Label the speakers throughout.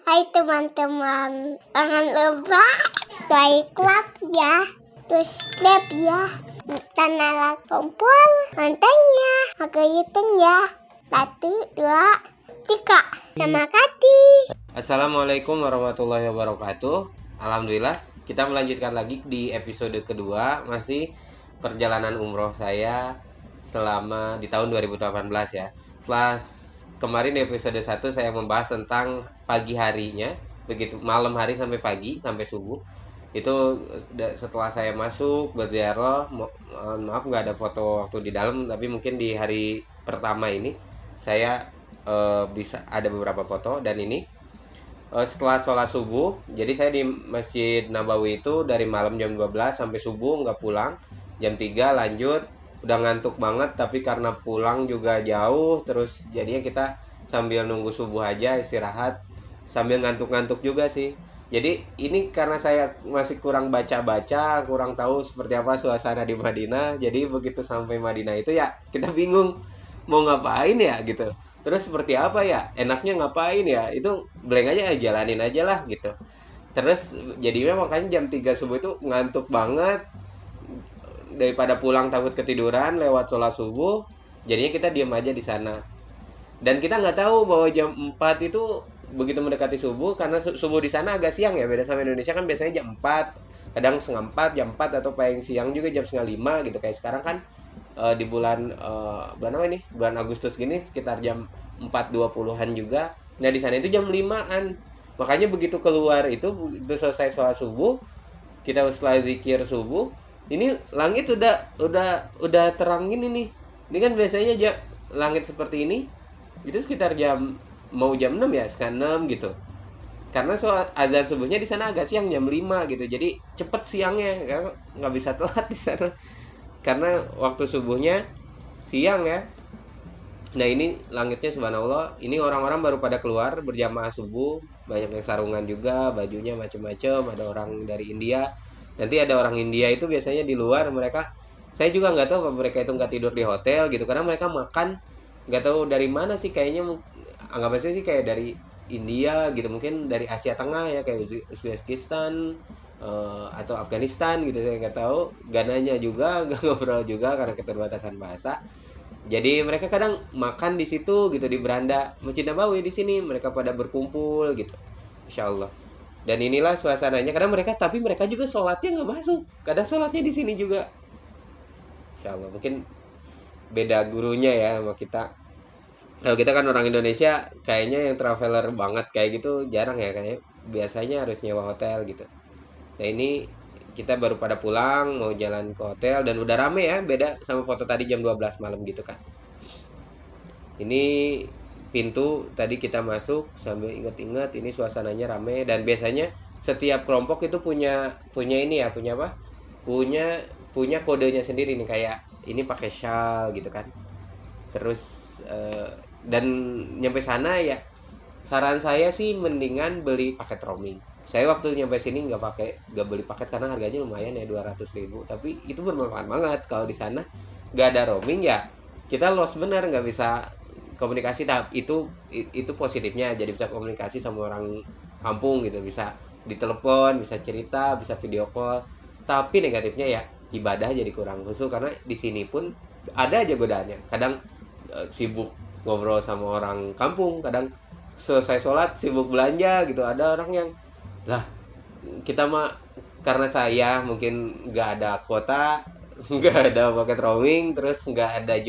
Speaker 1: Hai teman-teman, jangan lupa like ya, terus subscribe ya, channel kumpul mantannya, agak hitung ya, 1, 2, 3, terima kasih.
Speaker 2: Assalamualaikum warahmatullahi wabarakatuh. Alhamdulillah kita melanjutkan lagi di episode kedua, masih perjalanan umroh saya selama di tahun 2018 ya. Setelah kemarin di episode 1 saya membahas tentang pagi harinya, begitu malam hari sampai pagi sampai subuh. Itu setelah saya masuk berziarah, maaf nggak ada foto waktu di dalam, tapi mungkin di hari pertama ini saya bisa ada beberapa foto. Dan ini setelah sholat subuh, jadi saya di Masjid Nabawi itu dari malam jam 12 sampai subuh nggak pulang. Jam 3 lanjut, udah ngantuk banget, tapi karena pulang juga jauh, terus jadinya kita sambil nunggu subuh aja istirahat, sambil ngantuk-ngantuk juga sih. Jadi ini karena saya masih kurang baca-baca, kurang tahu seperti apa suasana di Madinah. Jadi begitu sampai Madinah itu ya kita bingung mau ngapain ya gitu. Terus seperti apa ya, enaknya ngapain ya, itu blank aja, jalanin aja lah gitu. Terus jadinya makanya jam 3 subuh itu ngantuk banget, daripada pulang takut ketiduran lewat sholat subuh, jadinya kita diam aja di sana. Dan kita nggak tahu bahwa jam 4 itu begitu mendekati subuh, karena subuh di sana agak siang ya, beda sama Indonesia kan biasanya jam 4, kadang setengah 4, jam 4, atau paling siang juga jam setengah 5 gitu. Kayak sekarang kan di bulan apa ini? Bulan Agustus gini sekitar jam 4.20-an juga. Nah, di sana itu jam 5-an. Makanya begitu keluar itu selesai sholat subuh, kita setelah zikir subuh, ini langit udah terang gini nih. Ini kan biasanya langit seperti ini itu sekitar mau jam 6 ya, setengah 6 gitu. Karena soal azan subuhnya di sana agak siang, jam 5 gitu. Jadi cepet siangnya, nggak bisa telat di sana. Karena waktu subuhnya siang ya. Nah, ini langitnya subhanallah. Ini orang-orang baru pada keluar berjamaah subuh. Banyak yang sarungan juga, bajunya macam-macam. Ada orang dari India. Nanti ada orang India itu biasanya di luar. Saya juga nggak tahu apa mereka itu nggak tidur di hotel gitu. Karena mereka makan nggak tahu dari mana sih. Kayaknya anggap aja sih kayak dari India gitu. Mungkin dari Asia Tengah ya, kayak Uzbekistan atau Afghanistan gitu, saya nggak tahu. Gananya juga nggak ngobrol juga karena keterbatasan bahasa. Jadi mereka kadang makan di situ gitu, di beranda Masjid Nabawi di sini mereka pada berkumpul gitu, Insya Allah. Dan inilah suasananya. Kadang tapi mereka juga sholatnya nggak masuk. Kadang sholatnya di sini juga, Insya Allah. Mungkin beda gurunya ya sama kita. Kalau kita kan orang Indonesia, kayaknya yang traveler banget kayak gitu jarang ya, kayaknya biasanya harus nyewa hotel gitu. Nah, ini kita baru pada pulang mau jalan ke hotel dan udah rame ya, beda sama foto tadi jam 12 malam gitu kan. Ini pintu tadi kita masuk sambil ingat-ingat, ini suasananya rame. Dan biasanya setiap kelompok itu punya ini ya, punya apa? Punya kodenya sendiri nih, kayak ini pakai shawl gitu kan. Terus dan nyampe sana ya, saran saya sih mendingan beli paket roaming. Saya waktu nyampe sini nggak beli paket karena harganya lumayan ya, 200.000. Tapi itu bermanfaat banget. Kalau di sana nggak ada roaming ya kita lost bener, nggak bisa komunikasi. Tapi itu positifnya, jadi bisa komunikasi sama orang kampung gitu, bisa ditelepon, bisa cerita, bisa video call. Tapi negatifnya ya ibadah jadi kurang khusyuk, karena di sini pun ada aja godaannya. Kadang sibuk ngobrol sama orang kampung, kadang selesai sholat sibuk belanja gitu. Ada orang yang lah, kita mah karena saya mungkin nggak ada kuota, nggak ada paket roaming, terus nggak ada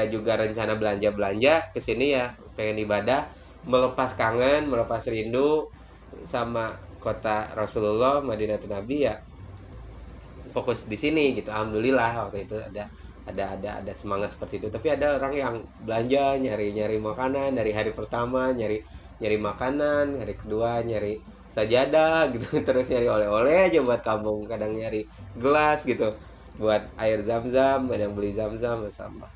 Speaker 2: juga rencana belanja kesini ya, pengen ibadah, melepas kangen, melepas rindu sama kota Rasulullah, Madinatul Nabi ya, fokus di sini gitu. Alhamdulillah waktu itu ada semangat seperti itu. Tapi ada orang yang belanja, nyari makanan dari hari pertama, nyari makanan, hari kedua nyari sajadah gitu, terus nyari oleh-oleh aja buat kampung, kadang nyari gelas gitu buat air zam-zam, ada yang beli zam-zam, masalah.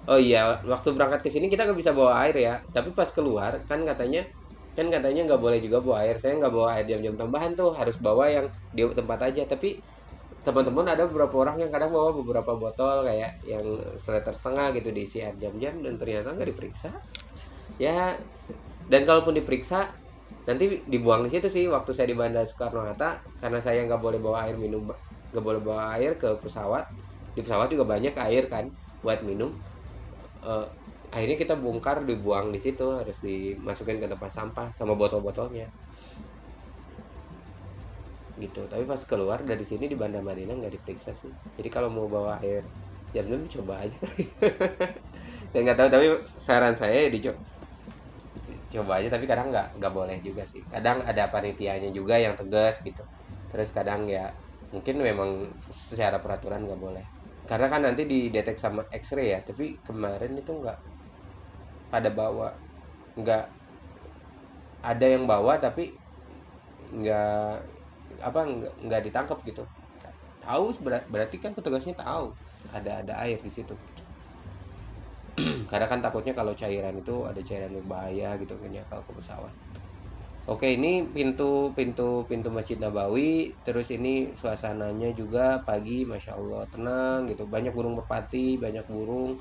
Speaker 2: Oh iya, waktu berangkat ke sini kita nggak bisa bawa air ya, tapi pas keluar kan katanya nggak boleh juga bawa air. Saya nggak bawa air jam-jam tambahan tuh, harus bawa yang di tempat aja. Tapi teman-teman ada beberapa orang yang kadang bawa beberapa botol kayak yang seliter setengah gitu, diisi air jam-jam, dan ternyata nggak diperiksa ya. Dan kalaupun diperiksa nanti dibuang di situ sih. Waktu saya di Bandara Soekarno Hatta, karena saya nggak boleh bawa air minum, nggak boleh bawa air ke pesawat. Di pesawat juga banyak air kan buat minum. Eh, Akhirnya kita bongkar, dibuang di situ, harus dimasukin ke tempat sampah sama botol-botolnya gitu. Tapi pas keluar dari sini di Bandar Madinah nggak diperiksa sih. Jadi kalau mau bawa air Jamzam coba aja kali. Saya nggak tahu, tapi saran saya coba aja. Tapi kadang nggak boleh juga sih. Kadang ada panitianya juga yang tegas gitu. Terus kadang ya mungkin memang secara peraturan nggak boleh. Karena kan nanti didetek sama X-ray ya. Tapi kemarin itu nggak pada bawa, nggak ada yang bawa tapi nggak nggak ditangkap gitu. Tahu berarti kan petugasnya tahu ada air di situ. Karena kan takutnya kalau cairan itu ada cairan berbahaya gitu kan ya kalau ke pesawat. Oke, ini pintu Masjid Nabawi. Terus ini suasananya juga pagi, masya Allah tenang gitu. Banyak burung merpati, banyak burung.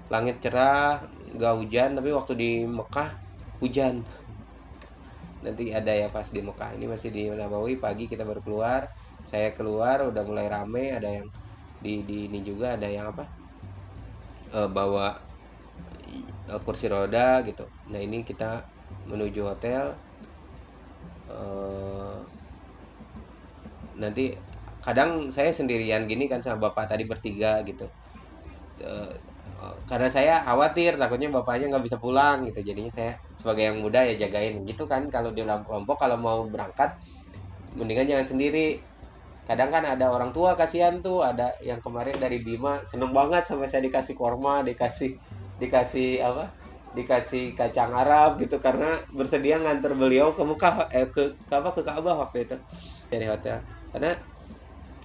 Speaker 2: Langit cerah, nggak hujan. Tapi waktu di Mekah hujan. Nanti ada ya pas di Mekah. Ini masih di Nabawi, pagi kita baru keluar. Saya keluar udah mulai rame. Ada yang di ini juga ada yang bawa kursi roda gitu. Nah ini kita menuju hotel. Nanti kadang saya sendirian gini kan sama bapak tadi bertiga gitu. Karena saya khawatir takutnya bapaknya nggak bisa pulang gitu, jadinya saya sebagai yang muda ya jagain gitu kan. Kalau di dalam kelompok kalau mau berangkat mendingan jangan sendiri. Kadang kan ada orang tua kasihan tuh, ada yang kemarin dari Bima seneng banget sampai saya dikasih korma, dikasih kacang Arab gitu karena bersedia nganter beliau ke Mekah ke Ka'bah waktu itu dari hotel. Karena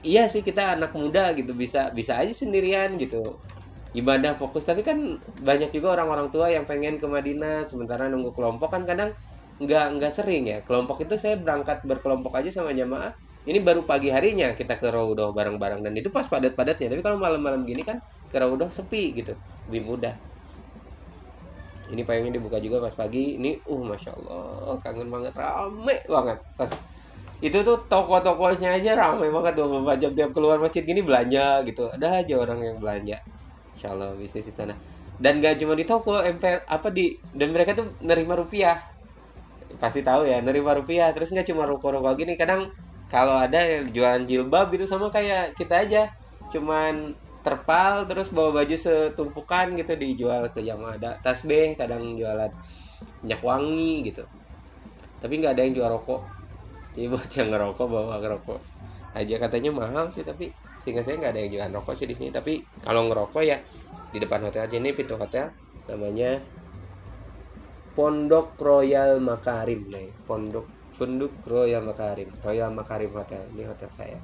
Speaker 2: iya sih kita anak muda gitu bisa aja sendirian gitu ibadah fokus, tapi kan banyak juga orang-orang tua yang pengen ke Madinah sementara nunggu kelompok kan. Kadang nggak sering ya kelompok itu. Saya berangkat berkelompok aja sama jamaah ini baru pagi harinya kita ke Raudhah bareng-bareng dan itu pas padat-padatnya. Tapi kalau malam-malam gini kan ke Raudhah sepi gitu, lebih mudah. Ini payungnya dibuka juga pas pagi. Ini masya Allah kangen banget, rame banget pas itu tuh. Toko-tokonya aja rame banget 24 jam. Tiap keluar masjid gini belanja gitu, ada aja orang yang belanja. Insya Allah bisnis di sana. Dan gak cuma di toko dan mereka tuh nerima rupiah. Pasti tahu ya nerima rupiah. Terus nggak cuma ruko-ruko gini, kadang kalau ada yang jualan jilbab gitu sama kayak kita aja, cuman terpal terus bawa baju setumpukan gitu dijual ke jamaah. Ada tasbih, kadang jualan minyak wangi gitu. Tapi nggak ada yang jual rokok. Ini buat yang ngerokok bawa ngerokok aja, katanya mahal sih. Tapi sehingga saya nggak ada yang jualan rokok sih di sini. Tapi kalau ngerokok ya di depan hotel aja. Ini pintu hotel namanya Pondok Royal Makarim. Pondok Royal Makarim Hotel. Ini hotel saya.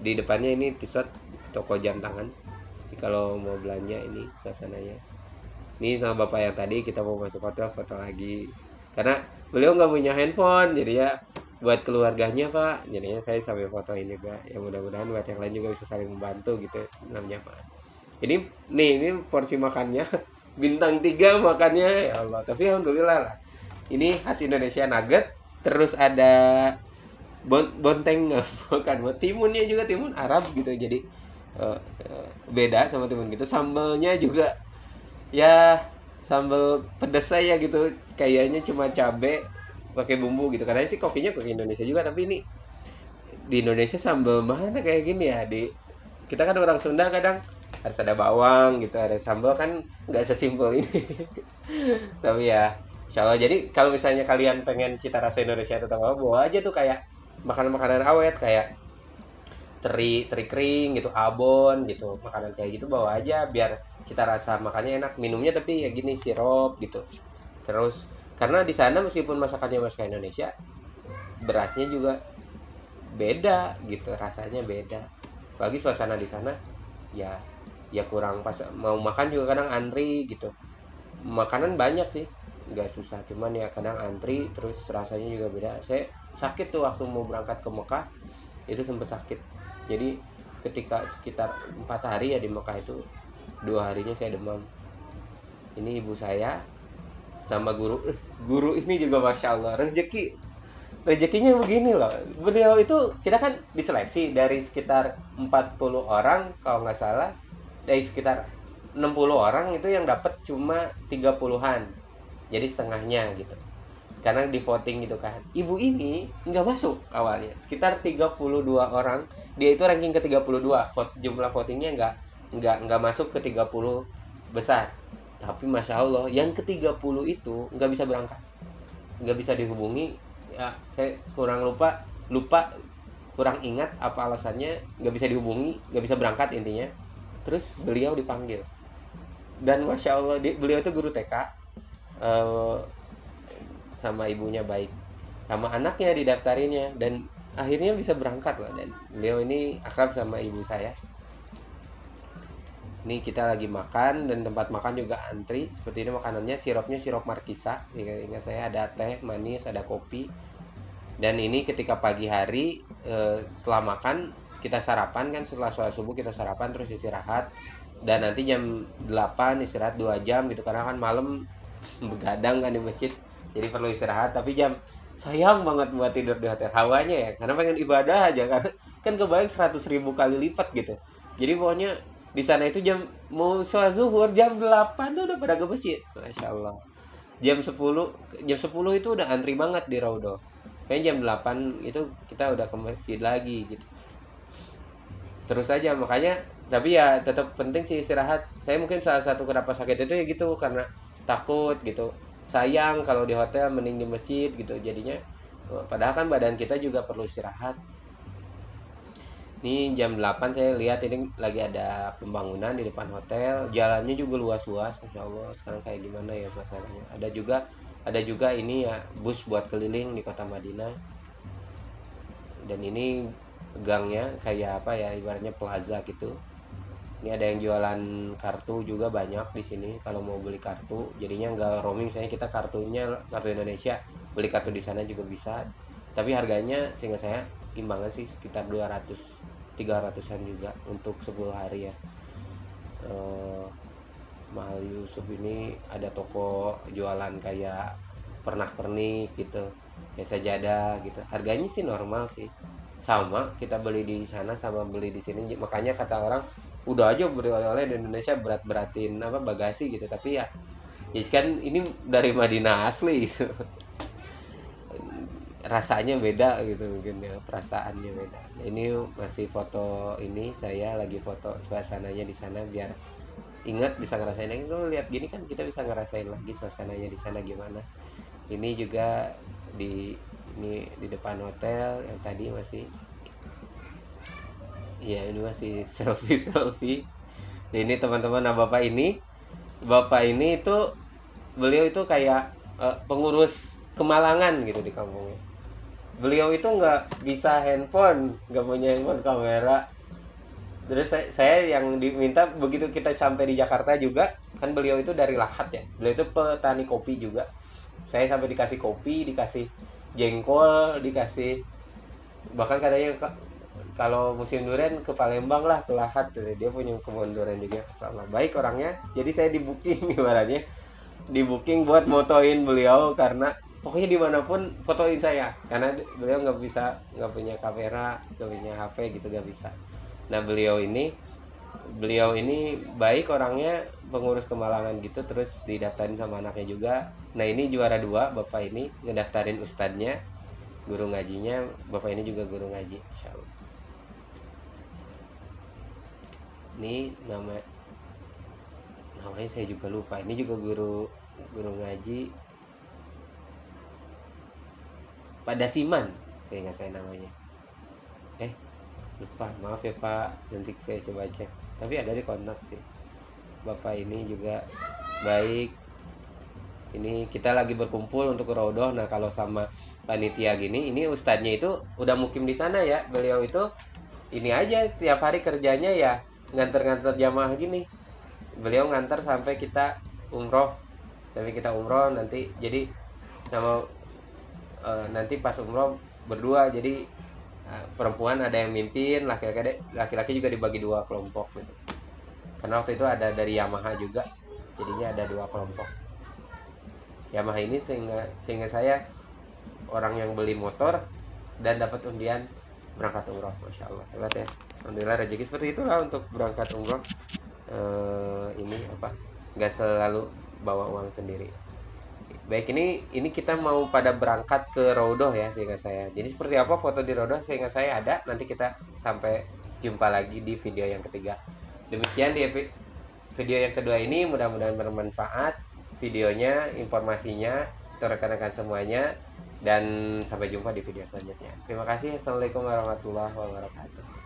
Speaker 2: Di depannya ini T-shirt toko jam tangan. Jadi kalau mau belanja ini suasananya. Ini sama bapak yang tadi kita mau masuk hotel foto lagi. Karena beliau nggak punya handphone, jadi ya buat keluarganya pak. Jadinya saya sambil fotoin juga. Ya mudah-mudahan buat yang lain juga bisa saling membantu gitu namanya pak. Ini porsi makannya bintang 3 makannya ya Allah. Tapi alhamdulillah lah. Ini khas Indonesia nugget. Terus ada bonteng bukan timunnya juga timun Arab gitu. Jadi beda sama timun gitu. Sambalnya juga ya sambal pedas saya gitu. Kayaknya cuma cabe pakai bumbu gitu. Karena sih kopinya kopi Indonesia juga, tapi ini di Indonesia sambal mana kayak gini ya. Kita kan orang Sunda kadang harus ada bawang gitu, ada sambal kan nggak sesimpel ini. Tapi ya insya Allah. Jadi kalau misalnya kalian pengen cita rasa Indonesia tetap bawa aja tuh kayak makanan-makanan awet kayak teri kering gitu, abon gitu, makanan kayak gitu bawa aja biar cita rasa makannya enak. Minumnya tapi ya gini sirup gitu. Terus karena di sana meskipun masakannya masakan Indonesia, berasnya juga beda gitu, rasanya beda. Bagi suasana di sana ya kurang pas mau makan juga kadang antri gitu. Makanan banyak sih, nggak susah, cuman ya kadang antri terus rasanya juga beda. Saya sakit tuh waktu mau berangkat ke Mekah, itu sempat sakit. Jadi ketika sekitar 4 hari ya di Mekah itu 2 harinya saya demam. Ini ibu saya sama guru. Guru ini juga masya Allah rezekinya begini loh. Beliau itu kita kan diseleksi dari sekitar 40 orang kalau nggak salah, dari sekitar 60 orang itu yang dapat cuma 30-an, jadi setengahnya gitu, karena di voting gitu kan. Ibu ini nggak masuk awalnya, sekitar 32 orang, dia itu ranking ke 32, jumlah votingnya nggak masuk ke 30 besar. Tapi masya Allah yang ke 30 itu nggak bisa berangkat, nggak bisa dihubungi ya. Saya kurang lupa kurang ingat apa alasannya, nggak bisa dihubungi, nggak bisa berangkat intinya. Terus beliau dipanggil, dan masya Allah beliau itu guru TK, sama ibunya baik, sama anaknya didaftarinnya, dan akhirnya bisa berangkat loh. Dan beliau ini akrab sama ibu saya. Ini kita lagi makan, dan tempat makan juga antri seperti ini. Makanannya sirop Markisa, ingat saya, ada teh manis, ada kopi. Dan ini ketika pagi hari, setelah makan kita sarapan kan, setelah sholat subuh kita sarapan terus istirahat, dan nanti jam 8 istirahat 2 jam gitu, karena kan malam begadang kan di masjid, jadi perlu istirahat. Tapi sayang banget buat tidur di hotel, hawanya ya, karena pengen ibadah aja kan kebayang 100.000 kali lipat gitu. Jadi pokoknya di sana itu mau sholat zuhur jam 8 tuh udah pada ke masjid, masya Allah. Jam 10 itu udah antri banget di Raudhah. Kayaknya jam 8 itu kita udah ke masjid lagi gitu. Terus aja, makanya. Tapi ya tetap penting sih istirahat. Saya mungkin salah satu kenapa sakit itu ya gitu, karena takut gitu. Sayang kalau di hotel, mending di masjid gitu jadinya. Padahal kan badan kita juga perlu istirahat. Ini jam 8 saya lihat ini lagi ada pembangunan di depan hotel. Jalannya juga luas-luas, masya Allah. Sekarang kayak gimana ya suasananya. Ada juga ini ya bus buat keliling di kota Madinah. Dan ini gangnya kayak apa ya, ibaratnya plaza gitu. Ini ada yang jualan kartu juga banyak di sini. Kalau mau beli kartu, jadinya nggak roaming. Misalnya kita kartu Indonesia, beli kartu di sana juga bisa. Tapi harganya sehingga saya imbangan sih sekitar 200-300an juga untuk 10 hari ya. Mahal Yusuf ini ada toko jualan kayak pernak-pernik gitu, kayak sajadah gitu. Harganya sih normal sih, sama kita beli di sana sama beli di sini. Makanya kata orang, udah aja beli oleh-oleh di Indonesia berat-beratin apa bagasi gitu. Tapi ya kan ini dari Madinah asli gitu. Rasanya beda gitu mungkin ya, perasaannya beda. Ini masih foto, ini saya lagi foto suasananya di sana biar ingat, bisa ngerasain. Kalau lihat gini kan kita bisa ngerasain lagi suasananya di sana gimana. Ini juga di depan hotel yang tadi masih, ya ini masih selfie. Ini teman-teman. Nah bapak ini itu beliau itu kayak pengurus kemalangan gitu di kampungnya. Beliau itu nggak bisa handphone, nggak punya handphone kamera. Terus saya yang diminta begitu kita sampai di Jakarta juga, kan beliau itu dari Lahat ya, beliau itu petani kopi juga. Saya sampai dikasih kopi, dikasih jengkol, dikasih, bahkan katanya kalau musim durian ke Palembang lah, ke Lahat, dia punya kebun durian juga. Sama baik orangnya. Jadi saya di booking ibaratnya, di booking buat motoin beliau, karena pokoknya dimanapun fotoin saya, karena beliau nggak punya kamera, nggak punya HP gitu, nggak bisa. Nah beliau ini baik orangnya, pengurus kemalangan gitu, terus didaftarin sama anaknya juga. Nah ini juara 2 bapak ini, ngedaftarin ustadznya, guru ngajinya. Bapak ini juga guru ngaji, insya Allah. Ini namanya saya juga lupa. Ini juga guru ngaji, Pak Dasiman kayak nggak saya namanya, lupa, maaf ya Pak, nanti saya coba cek. Tapi ada di kontak sih. Bapak ini juga baik. Ini kita lagi berkumpul untuk Raudhah. Nah kalau sama panitia gini, ini ustadznya itu udah mukim di sana ya. Beliau itu ini aja tiap hari kerjanya ya nganter jamaah gini. Beliau nganter sampai kita umroh, nanti jadi sama nanti pas umroh berdua. Jadi perempuan ada yang mimpin, laki-laki juga dibagi 2 kelompok gitu. Karena waktu itu ada dari Yamaha juga, jadinya ada 2 kelompok. Yamaha ini, sehingga saya orang yang beli motor dan dapat undian berangkat umroh. Masya Allah, hebat ya. Alhamdulillah rezeki seperti itulah untuk berangkat umroh. Ini apa, nggak selalu bawa uang sendiri. Baik, ini kita mau pada berangkat ke Rodoh ya, sehingga saya. Jadi seperti apa foto di Rodoh sehingga saya ada, nanti kita sampai jumpa lagi di video yang ketiga. Demikian di video yang kedua ini, mudah-mudahan bermanfaat videonya, informasinya untuk rekan-rekan semuanya, dan sampai jumpa di video selanjutnya. Terima kasih. Assalamualaikum warahmatullahi wabarakatuh.